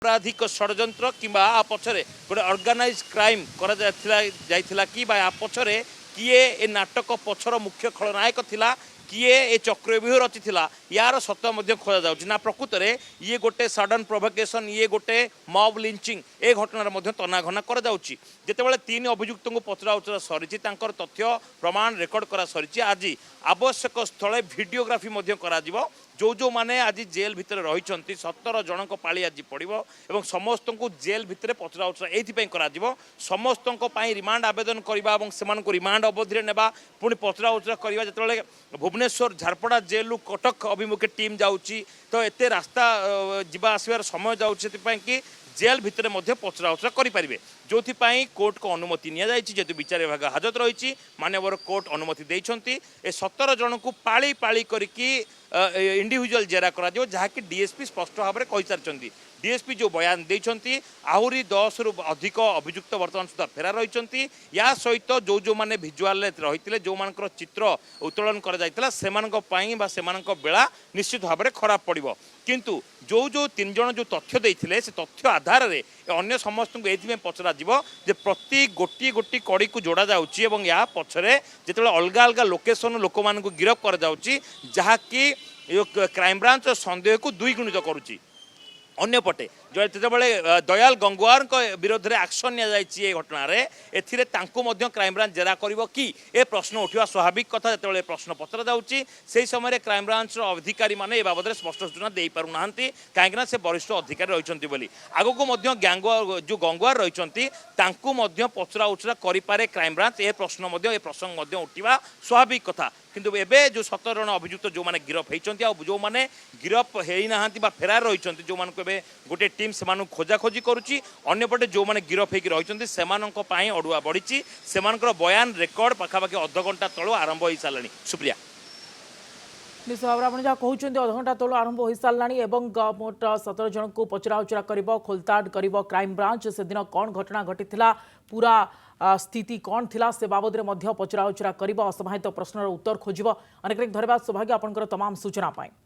अपराधिक षड्यंत्र किंबा आ पछरे गोटे ऑर्गेनाइज क्राइम करा जाइथिला कि बा आ पछरे किए ए नाटक पछर मुख्य खलनायक थिला किए ए चक्रव्यूह रचिथिला यार सत्य मध्य खोजा जाउछि ना प्रकृत रे ये गोटे सडन प्रोवोकेशन ये गोटे मॉब लिंचिंग ए घटनार मध्य तनाघना करा जाउछि जेतेबेले तीन अभियुक्त को पचरा उचरा सरिछि तांकर तथ्य प्रमाण रेकर्ड करा सरिछि आज आवश्यक स्थले वीडियोग्राफी मध्य करा जिवो जो माने आज जेल भितर रही 17 जन पाली आज पड़ो और समस्त को जेल भितर पचरा उचरा ये समस्त रिमांड आवेदन करने रिमांड अवधि ने पुणी पचरा उचरा करवा जो भुवनेश्वर झारपड़ा जेलु कटक अभिमुखे टीम जाऊँगी तो एत रास्ता जावा आसबार समय जाऊँगी कि जेल भितर पचरा उचरा करेंगे जो कोर्ट को अनुमति नि जेतु विचार विभाग हाजत रही मानवर कोर्ट अनुमति देते ए 17 जन को पाली पाली करके इंडिविजुअल जेरा करा जहाँकि डीएसपी स्पष्ट भाव में कही सारी डीएसपी जो बयान देती आहरी 10 रु अधिक अभियुक्त बर्तमान सुधा फेरार रही या सहित जो जो मैंने भिजुआल रही जो मान चित्र उत्तोलन कर बेला निश्चित भाव में खराब पड़ो किंतु जो जो 3 जन जो तथ्य देते से तथ्य आधार में अन्य समस्त को ये पचरा जे प्रति गोटी गोटी कड़ी को जोड़ा जाउची एवं या पछरे जिते अलग अलग लोकेशन लोक मान गिरफ कर जाउची जहाँकि क्राइम ब्रांच संदेह को द्विगुणित करुच्ची अन्यपटे जो दयाल गंगुआर विरोध में एक्शन नि घटना एथिरे क्राइम ब्रांच जेरा करिवो कि ए प्रश्न उठा स्वाभाविक कथा जो प्रश्न पचरा जाउची से समय क्राइम ब्रांच अधिकारी माने ए बाबद स्पष्ट सूचना दे पारु नाहंती कहीं से वरिष्ठ अधिकारी रहिसंती बोली आगो को जो गंगुआर रहिसंती तांकु मध्य पचरा उचरा करिपारे क्राइम ब्रांच ए प्रश्न ए प्रसंग उठा स्वाभाविक कथा किंतु एबे जो 17 जन अभियुक्त जो माने गिरफ होइचंती आ जो माने गिरफ हेई नाहंती बा फेरार रहिचंती जो मानको एबे गोटे टीम सेमानु खोजाखोजी करुच्ची अन्यपटे जो माने गिरफ होइकी रहिचंती सेमानंको पाई अडुआ बढिची सेमानकर बयान रेकर्ड पाखापाखि अध घंटा तळो आरंभ होई सालानी सुप्रिया निश्चित भाव में जहाँ कहते अध घंटा तलू आरंभ हो सारा मोट 17 जन को पचरा उचरा कर खोलताड़ कर क्राइम ब्रांच से दिन कौन घटना घटी पूरा स्थिति कौन थिला से बाबद में पचरा उचरा कर असमाहित प्रश्नर उत्तर खोज अनेक धन्यवाद सौभाग्य आपंकर तमाम सूचना पाए।